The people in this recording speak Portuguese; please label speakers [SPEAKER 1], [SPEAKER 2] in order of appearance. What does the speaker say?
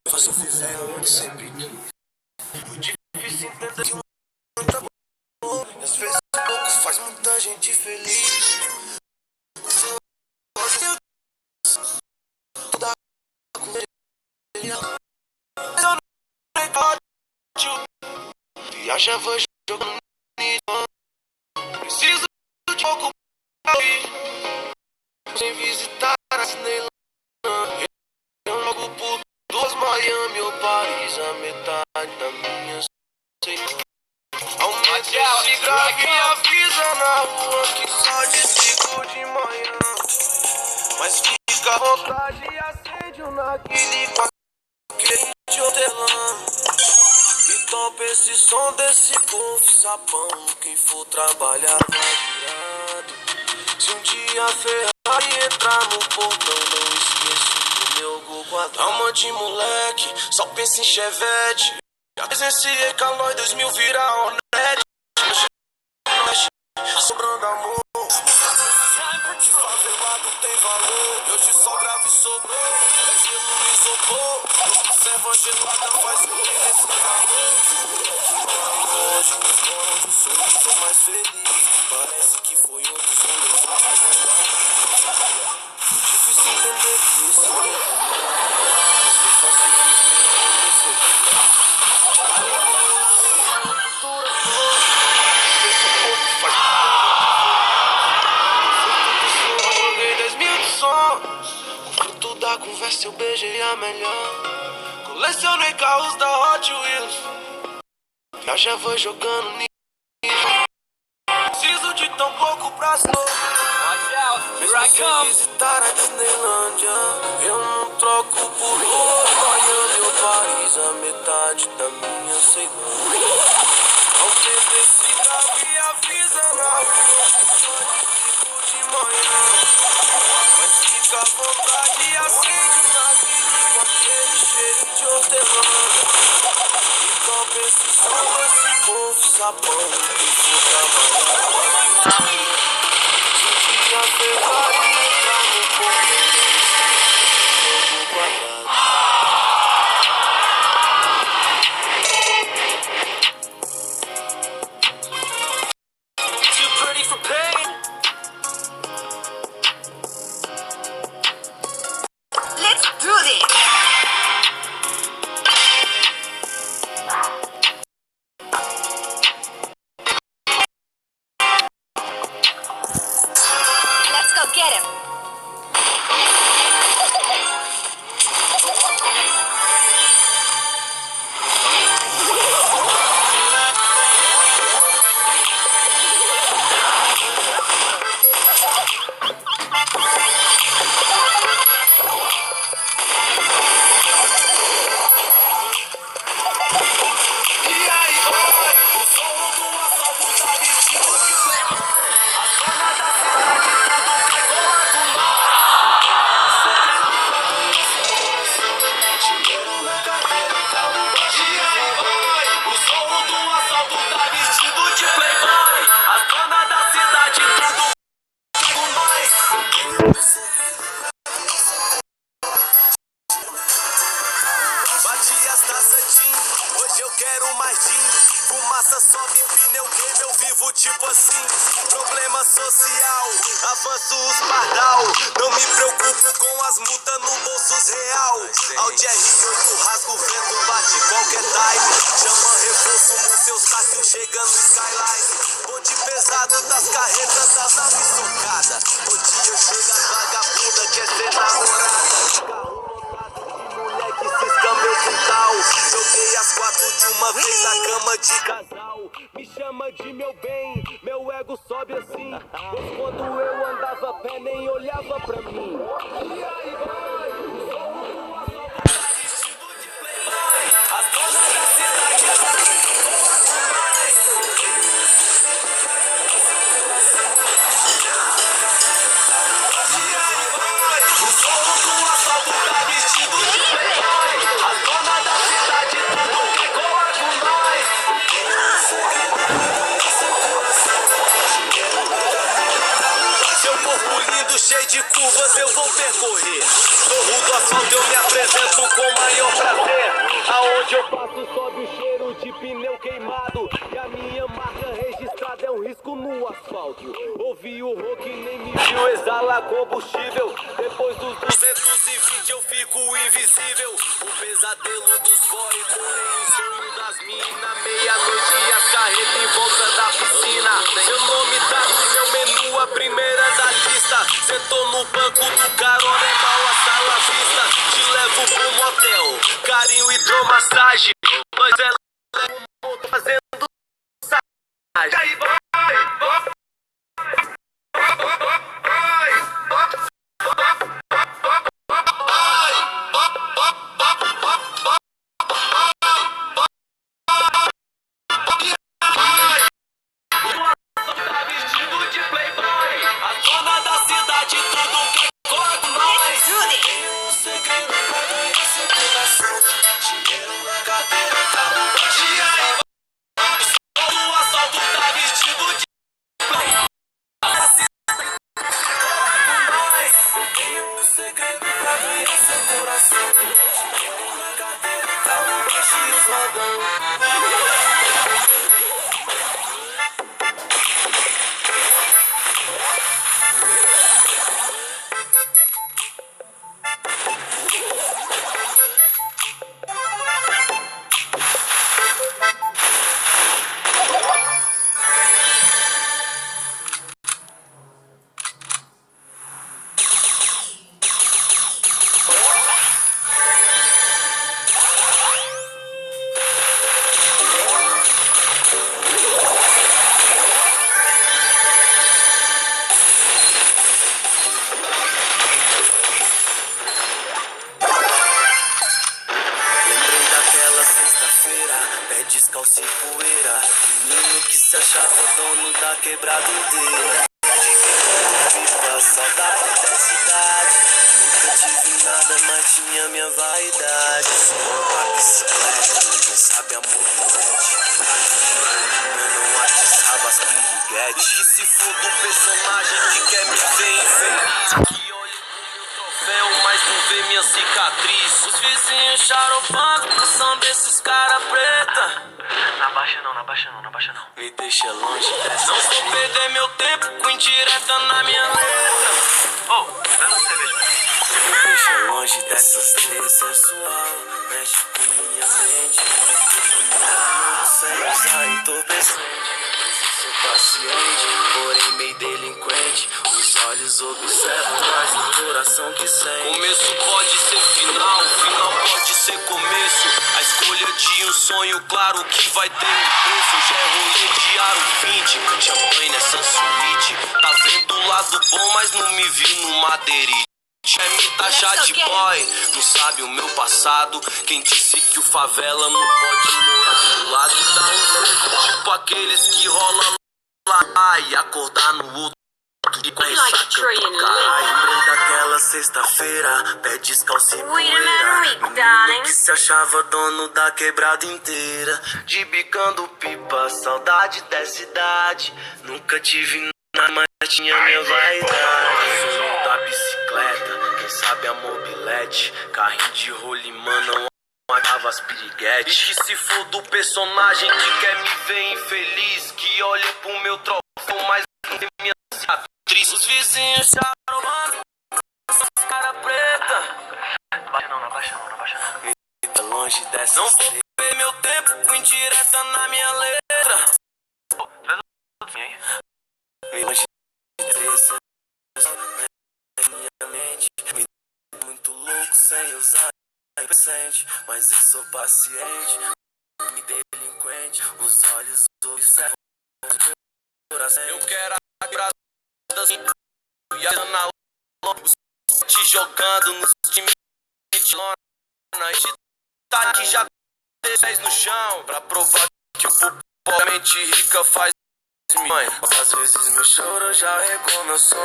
[SPEAKER 1] Faço viver sempre. Difícil entender que o mundo tá bom. E às vezes pouco faz muita gente feliz. Dá com ele. Mas eu não recordo. Viajava jogando nisso. Preciso de pouco pra ir. Sem visitar a Cineilândia. Eu logo por duas Miami ou Paris. A metade da minha sei. Aumenta esse grave e avisa na rua que só desligo de manhã. Mas fica à vontade e acende um narguilé com aquele de hortelã. E topa esse som desse golfe sapão. Quem for trabalhar vai virado. Se um dia a Ferrari entrar no portão, não esqueça do meu Gol quadrado. Alma de moleque, só pensa em Chevette. Já presenciei Calói 2000 virar Hornet. Sobrando amor. Favelado tem valor. Eu te só gravo e sobrou. É gelo no isopor. Serva gelada faz o que nesse calor. Hoje, onde o sorriso é mais feliz. Parece que foi outro som. Difícil entender que isso é fácil viver. Fruto da conversa eu beijei a melhor. Colecionei carros da Hot Wheels. Viajava jogando nisso. Preciso de tão pouco pra slow. Mesmo sem visitar a Disneylândia, eu não troco por Miami ou Paris. A metade da minha Ceilândia. Aumenta esse carro e avisa na rua de manhã. Mas fica à vontade e acende o narguilé com aquele cheirinho de hortelã. E topa esse som desse golfe sapão. Quem for trabalhar. Se um dia a Ferrari entrar no portão, no quadrado. Too pretty for pain.
[SPEAKER 2] Let's do this! Let's go get him!
[SPEAKER 1] Hoje eu quero mais gin. Fumaça sobe, pneu game, eu vivo tipo assim. Problema social, avanço os pardal. Não me preocupo com as multas no bolsos real. Audi R8 rasga o vento, bate qualquer time. Chama reforço no seu saco, chega no skyline. Bonde pesado das carretas, das naves socadas. O dia chega as vagabunda, quer ser namorada. Moleque, cisca meu quintal. Joguei as 4 de uma vez na cama de casal. Me chama de meu bem, meu ego sobe assim. Pois quando eu andava a pé nem olhava pra mim. E aí vai, as donas da cidade. O som do assalto tá vestido de playboy. As donas da cidade tudo quer colar com nós. mundo cheio de curvas eu vou percorrer. Morro do asfalto eu me apresento com maior prazer. Aonde eu passo sobe o cheiro de pneu queimado. E a minha marca registrada é um risco no asfalto. Ouvi o rock nem me viu, exala combustível. Depois dos 220 eu fico invisível. O pesadelo dos boys, porém o sonho das minas. Meia-noite e as carretas em volta da piscina. Seu nome tá no meu menu, a primeira da lista. Sentou no banco do carona, é mal a sala vista. Te levo pro motel, carinho, hidromassagem. Mas ela leva fazendo sacanagem. Aí vai. Descalço e poeira, menino que se achava dono da quebrada inteira. Viva saudade da cidade, nunca tive nada, mas tinha minha vaidade. Sou uma bicicleta, quem sabe a mobilete. Eu não atiçava as piriguetes. E que se for do personagem que quer me ver infeliz, que olha pro meu troféu, mas não vê minha cicatriz. Os vizinhos charopando, são desses cara preta.
[SPEAKER 3] Na baixa não, na baixa não, na baixa não.
[SPEAKER 1] Me deixa longe dessa. Não vou perder meu tempo com indireta na minha letra.
[SPEAKER 3] Oh, dá uma cerveja pra mim.
[SPEAKER 1] Me deixa longe dessa estrela sensual. Mexe com minha mente. Sem usar entorpecente. Mas eu sou paciente, porém meio delinquente. Os olhos observam, mas o coração que sente. Começo pode ser final, final pode ser começo. A escolha de um sonho, claro que vai ter um preço. Já é rolê de aro 20, champanhe nessa suíte. Tá vendo o lado bom, mas não me viu no madeirite. Quer me taxar de boy, não sabe o meu passado. Quem disse que o favela não pode morar do lado? Dá um beijo, tipo aqueles que rolam lá e acordar no outro. Lembrei daquela sexta-feira, pé descalço e poeira. Menino que se achava dono da quebrada inteira. De bicando pipa, saudade dessa idade. Nunca tive nada, mas tinha minha vaidade. Sou da bicicleta, quem sabe a mobilete. Carrinho de rolimã não matava as piriguetes. E que se for do personagem que quer me ver infeliz, que olha pro meu troféu, mas não tem minha cicatriz. Os vizinhos charomando, cara preta.
[SPEAKER 3] Na baixa não, na baixa não, na baixa não.
[SPEAKER 1] Fica longe dessa. Não vou perder meu tempo com indireta na minha letra.
[SPEAKER 3] Oh, traz um aí.
[SPEAKER 1] Longe dessa, na minha mente. Me dá muito louco sem usar presente. Mas eu sou paciente, me delinquente. Os olhos observam o meu coração. Eu quero a quebrada e a na te jogando nos times de lona. Tá aqui já 10 no chão pra provar que o povo mente rica faz mãe. Às vezes meu choro já regou meu sonho.